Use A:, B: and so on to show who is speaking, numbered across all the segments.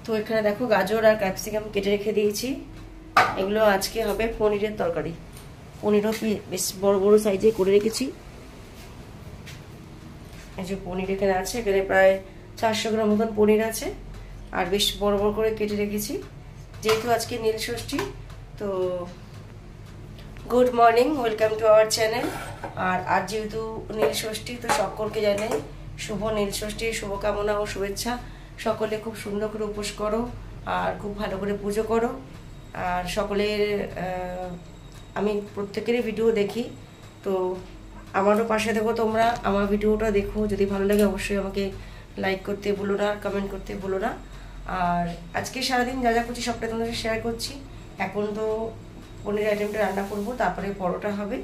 A: তো এখানে দেখো গাজর আর ক্যাপসিকাম কেটে রেখে দিয়েছি। এগুলো আজকে হবে পনিরের তরকারি। পনিরও বেশ বড় বড় সাইজে করে রেখেছি। এই যে পনির এখানে আছে, এখানে প্রায় 400 গ্রাম মতন পনির আছে আর বেশ বড় বড় করে কেটে রেখেছি। যেহেতু আজকে নীল ষষ্ঠী, তো good morning, welcome to our channel. আর আজ যেহেতু নীল ষষ্ঠী, তো সকলকে জানাই শুভ নীল ষষ্ঠীর শুভকামনা ও শুভেচ্ছা। সকলে খুব সুন্দর করে উপোস করো আর খুব ভালো করে পুজো করো। আর সকলের আমি প্রত্যেকেরই ভিডিও দেখি, তো আমারও পাশে দেখো, তোমরা আমার ভিডিওটা দেখো। যদি ভালো লাগে অবশ্যই আমাকে লাইক করতে ভুলো না, কমেন্ট করতে ভুলো না। আর আজকে সারাদিন যা যা করছি সবটা তোমাদের শেয়ার করছি। এখন তো পনির আইটেমটা রান্না করব, তারপরে পরোটা হবে।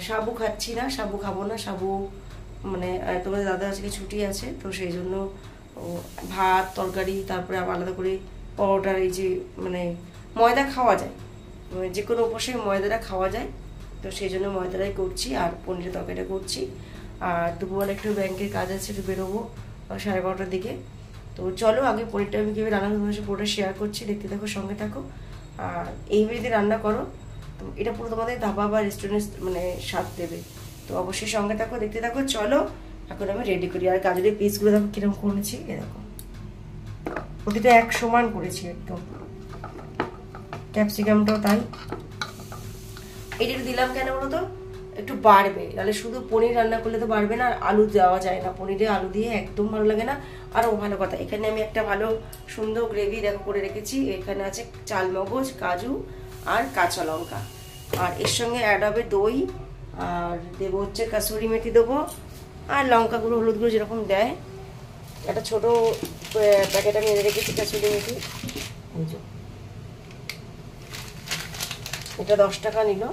A: সাবু খাচ্ছি না, সাবু খাবো না। সাবু মানে তোমাদের দাদা আজকে ছুটি আছে, তো সেই জন্য ভাত তরকারি, তারপরে আবার আলাদা করে পরোটার এই যে মানে ময়দা খাওয়া যায়, যে কোনো উপসে ময়দাটা খাওয়া যায়, তো সেই জন্য ময়দাটাই করছি আর পনিরের তরকারিটা করছি। আর দুপুরবেলা একটু ব্যাংকের কাজ আছে, একটু বেরোবো 12:30টার দিকে। তো চলো আগে পনিরটা আমি কীভাবে রান্না তোমাদের সাথে পুরোটা শেয়ার করছি, দেখতে থাকো, সঙ্গে থাকো। আর এইভাবে যদি রান্না করো তো এটা পুরো তোমাদের ধাবা বা রেস্টুরেন্ট মানে স্বাদ দেবে। তো অবশ্যই সঙ্গে থাকো, দেখতে থাকো। চলো এখন আমি রেডি করি। আর গাজরের পিসগুলো দেখো কিরকম করেছি, এরকম প্রতিটা এক সমান করেছি একদম। ক্যাপসিকামটাও তাই। এটা দিলাম কেন বলো তো, একটু বাড়বে, নাহলে শুধু পনির রান্না করলে তো বাড়বে না। আর আলু দেওয়া যায় না পনিরে, আলু দিয়ে একদম ভালো লাগে না। আরও ভালো কথা, এখানে আমি একটা ভালো সুন্দর গ্রেভি দেখো করে রেখেছি। এখানে আছে চালমগজ, কাজু আর কাঁচা লঙ্কা, আর এর সঙ্গে অ্যাড হবে দই, আর দেবো হচ্ছে কাসুরি মেথি দেবো, আর লঙ্কা গুঁড়ো, হলুদ গুঁড়ো যেরকম দেয়। একটা ছোটো প্যাকেট আমি এনে রেখেছি কাসুরি মেথি। এটা 10 টাকা নিল।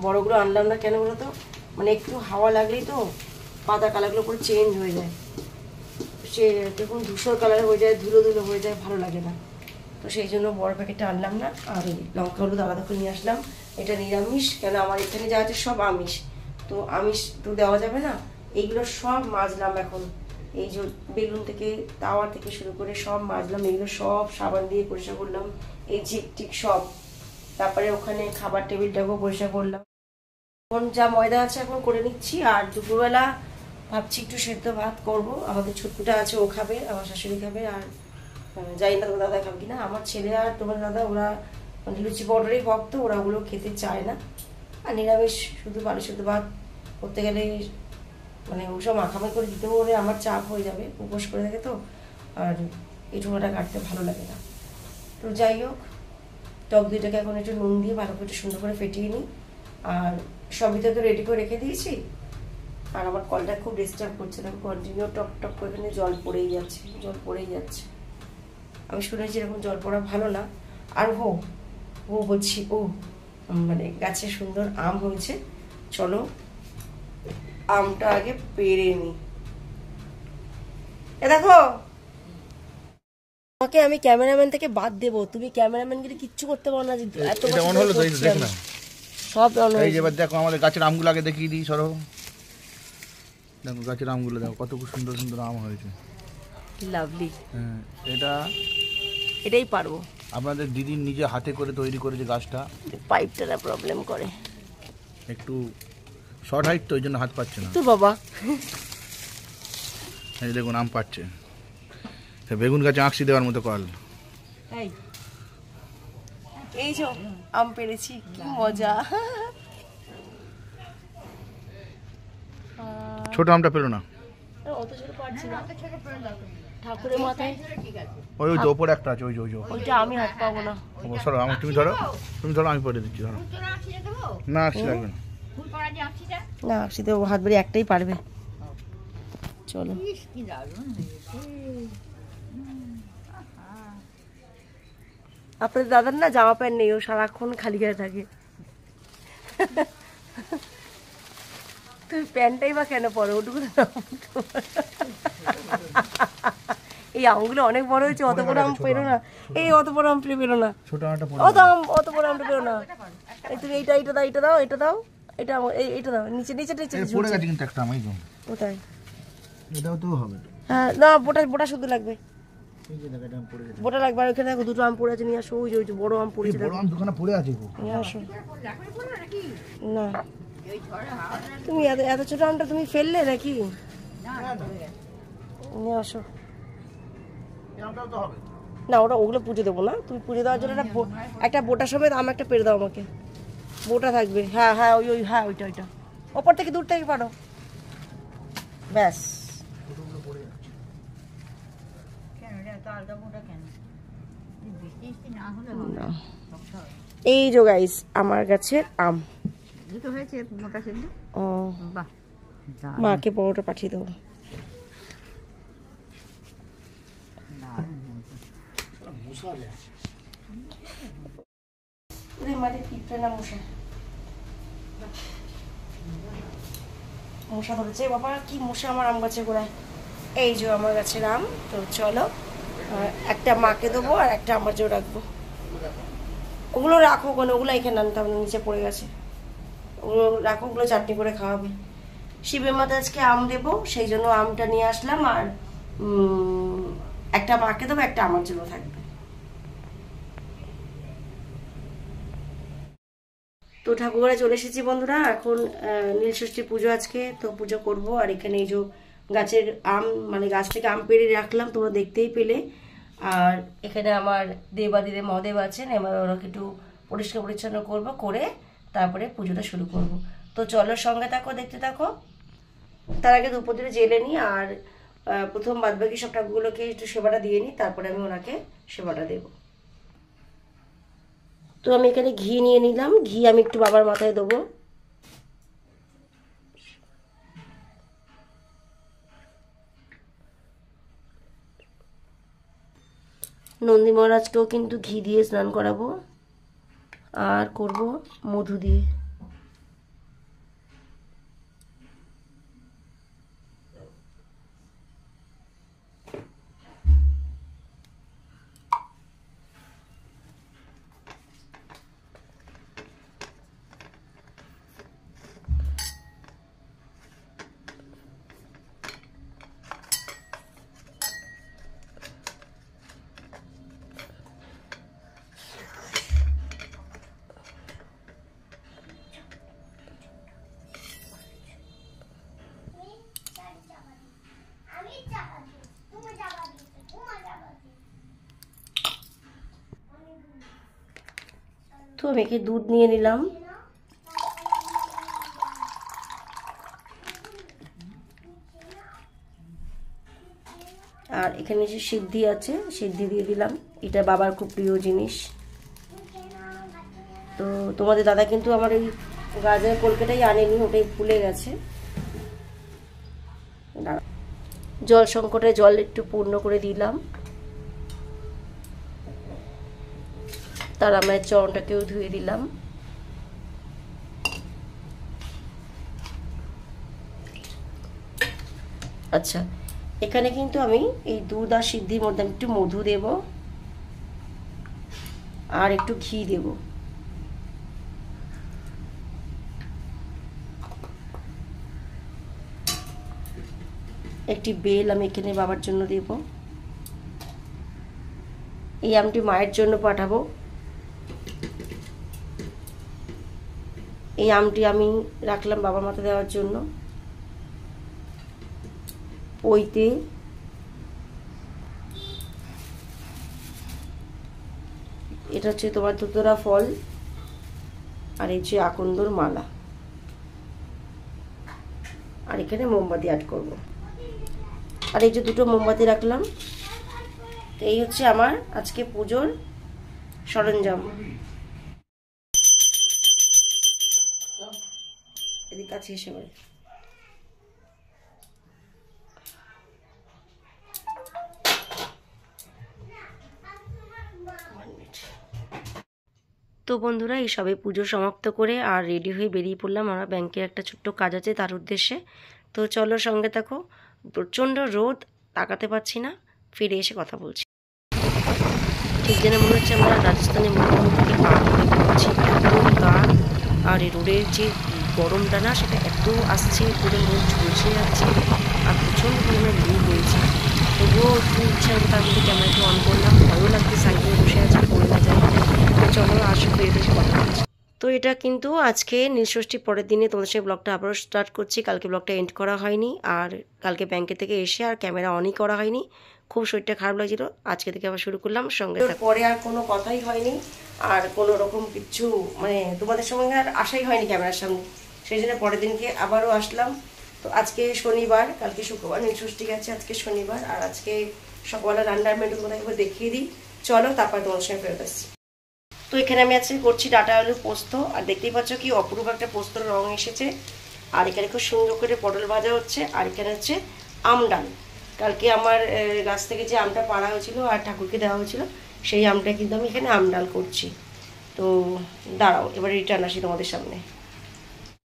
A: বড়গুলো আনলাম না কেন বলো তো, মানে একটু হাওয়া লাগলেই তো পাতা কালারগুলো পুরো চেঞ্জ হয়ে যায়, সে দেখুন ধূসর কালার হয়ে যায়, ধুলো ধুলো হয়ে যায়, ভালো লাগে না। তো সেই জন্য বড় প্যাকেটটা আনলাম না। আর লঙ্কা হলুদ আলাদা করে নিয়ে আসলাম। এটা নিরামিষ, কেন আমার এখানে যা আছে সব আমিষ, তো আমিষ তো দেওয়া যাবে না। এইগুলো সব মাজলাম এখন, এই যে বেগুন থেকে তাওয়া থেকে শুরু করে সব মাজলাম। এগুলো সব সাবান দিয়ে পরিষ্কার করলাম, এই ঝিক টিক সব। তারপরে ওখানে খাবার টেবিলটাকেও পরিষ্কার করলাম। এখন যা ময়দা আছে এখন করে নিচ্ছি। আর দুপুরবেলা ভাবছি একটু সেদ্ধ ভাত করব। আমাদের ছোট্টুটা আছে, ও খাবে, আমার শাশুড়ি খাবে, আর জানি না তোমার দাদা খাবে কিনা। আমার ছেলে আর তোমার দাদা ওরা মানে লুচি পাউডারই ভক্ত, ওরা ওগুলো খেতে চায় না। আর নিরামিষ শুধু বাড়ি সেদ্ধ ভাত করতে গেলে মানে ওসব মাখামাখি করে দিতে বলে আমার চাপ হয়ে যাবে, উপোস করে থাকে তো, আর এই ঠোঙাটা কাটতে ভালো লাগে না। তো যাই হোক, টক দইটাকে এখন একটু নুন দিয়ে ভালো করে সুন্দর করে ফেটিয়ে নিই। আর সবই তো রেডি করে রেখে দিয়েছি। আর আমার কলটা খুব ডিস্টার্ব করছে, দেখো কন্টিনিউ টক টক করে এখানে জল পড়েই যাচ্ছে, জল পড়েই যাচ্ছে। আমি শুনেছি এরকম জল পড়া ভালো না। আর ও বলছি, ও মানে গাছে সুন্দর আম হয়েছে, চলো আমটা আগে পেড়ে নি। দেখো তোমাকে আমি ক্যামেরাম্যান থেকে বাদ দেবো, তুমি ক্যামেরাম্যানকে কিচ্ছু করতে পারো না। এত সব এই যে দেখো আমাদের গাছের আমগুলো আগে দেখিয়ে দিই, সরো দেখো গাছের আমগুলো দেখো কত সুন্দর সুন্দর আম হয়েছে, লাভলি। হ্যাঁ, এটাই পারবো। আপনাদের দিদি নিজে হাতে করে তৈরি করেছে গাছটা। পাইপটা প্রবলেম করে, একটু শর্ট হাইট তো, ওই জন্য হাত পাচ্ছে না তো বাবা। এই দেখুন আম পাচ্ছে, বেগুন গাছে আঁকশি দেওয়ার মতো কল। এই যে আম পেরেছি, কি মজা। ছোট আমটা পেলো না, অত ছোট পারছি না, ঠাকুরের মাথায় ওই ওই ওপরে একটা আছে, ওই যে ওইটা আমি হাত পাবো না। সরো আমার, তুমি ধরো, আমি পরে দিচ্ছি, ধরো। না আঁকশি লাগবে না, না আঁকশি তো হাত বেরিয়ে একটাই পারবে। চলো আপনাদের দাদার না জামা প্যান্ট নেই, ও সারাক্ষণ খালি গায়ে থাকে। তুমি প্যান্টটাই বা কেন পরো, ওটুকু এই আমগুলো অনেক বড় হয়েছে, অত বড় আম পেরো না, এই অত বড় আম পেরো না, অত বড় আমটা পেরো না। তুমি এইটা দাও, এটা দাও, এটা দাও, এটা এইটা দাও, নিচে নিচে নিচে পড়ে গেছে কিন্তু একটা আম, কোথায় এটাও তো হবে। হ্যাঁ না, বোটা শুধু লাগবে, বোটা লাগবে, ওখানে দেখো দুটো আম পড়ে আছে, নিয়ে আসো। ওই যে বড় আম পড়েছে,
B: বড় আম দোকানে পড়ে আছে,
A: নিয়ে আসো। না তুমি এত ছোট আমটা তুমি ফেললে নাকি? নিয়ে আসো। না ওটা ওগুলো পুজো দেবো না, তুমি পুজো দেওয়ার জন্য একটা বোটা সমেত আম একটা পেরে দাও আমাকে। বোটা থাকবে, হ্যাঁ হ্যাঁ ওই হ্যাঁ ওইটা ওপর থেকে দূর থেকে পারো, ব্যাস। এই যে গাইস আমার গাছের আম ও, মাকে বড়টা পাঠিয়ে দেবো। মশা ধরেছে বাবা, কি মশা আমার আম গাছে গোড়ায়। এই যে আমার গাছের আম, তো চলো একটা মাকে দেবো আর একটা আমার জন্য রাখবো। ওগুলো রাখো, কোনো ওগুলো এখানে আনতাম, নিচে পড়ে গেছে, ওগুলো রাখো, ওগুলো চাটনি করে খাওয়াবে। শিবের মাথায় আজকে আম দেবো, সেই জন্য আমটা নিয়ে আসলাম, আর একটা মাকে দেবো, একটা আমার জন্য থাকবে। তো ঠাকুরঘরে চলে এসেছি বন্ধুরা, এখন নীলষষ্ঠী পুজো আজকে, তো পুজো করব। আর এখানে এই যে গাছের আম, মানে গাছ থেকে আম পেড়ে রাখলাম, তোমরা দেখতেই পেলে। আর এখানে আমার দেবাদিদেব মহাদেব আছেন, এবার ওনাকে একটু পরিষ্কার পরিচ্ছন্ন করবো, করে তারপরে পুজোটা শুরু করব। তো চলো সঙ্গে থাকো, দেখতে থাকো। তার আগে দুপুর দিনে জেলে নিই, আর প্রথম বাদবাকি সব ঠাকুরগুলোকে একটু সেবাটা দিয়ে নিই, তারপরে আমি ওনাকে সেবাটা দেবো। তো আমি এখানে ঘি নিয়ে নিলাম, ঘি আমি একটু বাবার মাথায় দেবো। নন্দী মহারাজকেও কিন্তু ঘি দিয়ে স্নান করাবো, আর করব মধু দিয়ে। তো আমি এখানে দুধ নিয়ে নিলাম, আর এখানে যে সিদ্ধি আছে, সিদ্ধি দিয়ে দিলাম, এটা বাবার খুব প্রিয় জিনিস। তো তোমাদের দাদা কিন্তু আমার ওই গাজর কলকাতাই আনেনি, ওটাই ভুলে গেছে। জল সংকটে জল একটু পূর্ণ করে দিলাম, তার আমার চরণটাকেও ধুয়ে দিলাম। আচ্ছা, এখানে কিন্তু আমি এই দুধ আর সিদ্ধির মধ্যে একটু মধু দেব, আর একটু ঘি দেব। একটি বেল আমি এখানে বাবার জন্য দেব। এই আমটি মায়ের জন্য পাঠাবো। এই আমটি আমি রাখলাম বাবার মাথা দেওয়ার জন্য। ওইতে এটা হচ্ছে তোমার ধুতরা ফল, আর এই যে আকন্দর মালা, আর এখানে মোমবাতি অ্যাড করব। আর এই যে দুটো মোমবাতি রাখলাম। তো এই হচ্ছে আমার আজকে পুজোর সরঞ্জাম। এদিকে কাছে এসে বলে তো বন্ধুরা, এই সবে পুজো সমাপ্ত করে আর রেডি হয়ে বেরিয়ে পড়লাম। আমরা ব্যাংকের একটা ছোট্ট কাজ আছে তার উদ্দেশ্যে। তো চলো সঙ্গে থাকো। প্রচণ্ড রোদ, তাকাতে পারছি না, ফিরে এসে কথা বলছি। ঠিক যেন মনে হচ্ছে আমরা রাজস্থানের মুখ্যমন্ত্রী থেকে পার হয়ে পড়ছি। এত গান, আর এই রোডের যে গরমটা না, সেটা এত আসছে, পুরো রোদ ঝলসে যাচ্ছে, আর প্রচণ্ড পরিমাণে লু হয়েছে। তবুও একটু ইচ্ছা হলো তার মধ্যে ক্যামেরাটা অন করলাম, ভালো লাগছে, সাইডে বসে আছে, পড়ে না যায়। তো চলো আসো বেরিয়ে এসে কথা বলছি। তো এটা কিন্তু আজকে নীলষষ্ঠীর পরের দিনে তোমাদের সাথে ব্লগটা আবারও স্টার্ট করছি। কালকে ব্লগটা এন্ড করা হয়নি, আর কালকে ব্যাংকে থেকে এসে আর ক্যামেরা অনই করা হয়নি, খুব শরীরটা খারাপ লাগছিল। আজকে থেকে আবার শুরু করলাম, সঙ্গে পরে আর কোনো কথাই হয়নি, আর কোনো রকম কিছু মানে তোমাদের সঙ্গে আর আসাই হয়নি ক্যামেরার সামনে। সেই জন্য পরের দিনকে আবারও আসলাম। তো আজকে শনিবার, কালকে শুক্রবার, নীলষষ্ঠী গেছে, আজকে শনিবার। আর আজকে সকালবেলা রান্নার মেনু তোমাদের দেখিয়ে দিই, চলো তারপর তোমার সঙ্গে ফেরত আসছি। তো এখানে আমি আজকে করছি ডাটা আলু পোস্ত, আর দেখতেই পাচ্ছ কি অপরূপ একটা পোস্তর রং এসেছে। আর এখানে খুব সুন্দর করে পটল ভাজা হচ্ছে, আর এখানে হচ্ছে আম ডাল। কালকে আমার গাছ থেকে যে আমটা পাড়া হয়েছিল আর ঠাকুরকে দেওয়া হয়েছিল, সেই আমটা কিন্তু আমি এখানে আম ডাল করছি। তো দাঁড়াও এবার রিটার্ন আসি তোমাদের সামনে।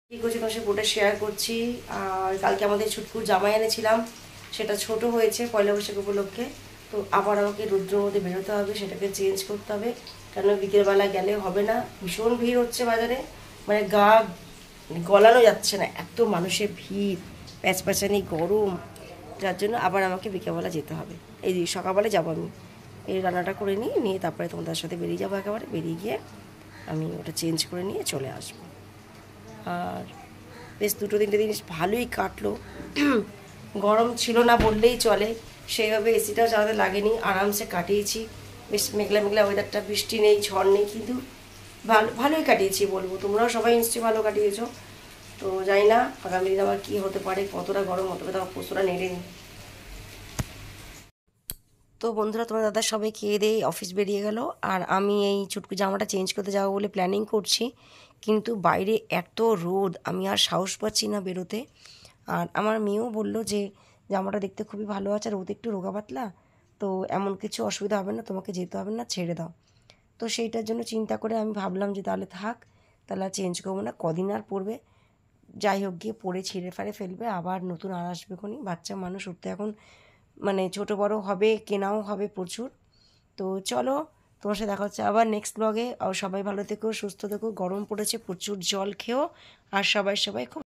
A: কী করছি তোমার সাথে পুরোটা শেয়ার করছি। আর কালকে আমাদের ছুটকুর জামাই এনেছিলাম, সেটা ছোট হয়েছে পয়লা বৈশাখ উপলক্ষে। তো আবার আমাকে রুদ্রের মধ্যে বেরোতে হবে, সেটাকে চেঞ্জ করতে হবে, কেন বিকেলবেলা গেলে হবে না। ভীষণ ভিড় হচ্ছে বাজারে, মানে গলানো যাচ্ছে না, এত মানুষের ভিড়, প্যাচপ্যাচানি গরম, যার জন্য আবার আমাকে বিকেলবেলা যেতে হবে। এই সকালবেলা যাবো আমি, এই রান্নাটা করে নিয়ে তারপরে তোমাদের সাথে বেরিয়ে যাবো। একেবারে বেরিয়ে গিয়ে আমি ওটা চেঞ্জ করে নিয়ে চলে আসবো। আর বেশ 2-3 দিন ভালোই কাটলো, গরম ছিল না বললেই চলে, সেইভাবে এসিটাও চালাতে লাগেনি, আরামসে কাটিয়েছি। বেশ মেঘলা মেঘলা ওয়েদারটা, বৃষ্টি নেই, ঝড় নেই, কিন্তু ভালোই কাটিয়েছি বলবো। তোমরাও সবাই নিশ্চয়ই ভালো কাটিয়েছো। তো জানি না আগামী দিন আবার কী হতে পারে, কতটা গরম হতে পারে, পোস্তটা নেড়ে নিই। তো বন্ধুরা, তোমার দাদা সবাই খেয়ে দিয়ে অফিস বেরিয়ে গেল, আর আমি এই চুটকু জামাটা চেঞ্জ করতে যাবো বলে প্ল্যানিং করছি, কিন্তু বাইরে এত রোদ, আমি আর সাহস পাচ্ছি না বেরোতে। আর আমার মেয়েও বলল যে জামাটা দেখতে খুবই ভালো আছে, আর রোদ একটু রোগা পাতলা, তো এমন কিছু অসুবিধা হবে না, তোমাকে যেতে হবে না, ছেড়ে দাও। তো সেইটার জন্য চিন্তা করে আমি ভাবলাম যে তাহলে থাক, তাহলে আর চেঞ্জ করবো না, কদিন আর পরবে, যাই হোক গিয়ে পরে ছিঁড়ে ফেলবে, আবার নতুন আর আসবে কোনি। বাচ্চা মানুষ উঠতে এখন মানে ছোটো বড়ো হবে, কেনাও হবে প্রচুর। তো চলো, তোমার সাথে দেখা হচ্ছে আবার নেক্সট ব্লগে। আর সবাই ভালো থেকো, সুস্থ থেকো, গরম পড়েছে, প্রচুর জল খেও, আর সবাই খুব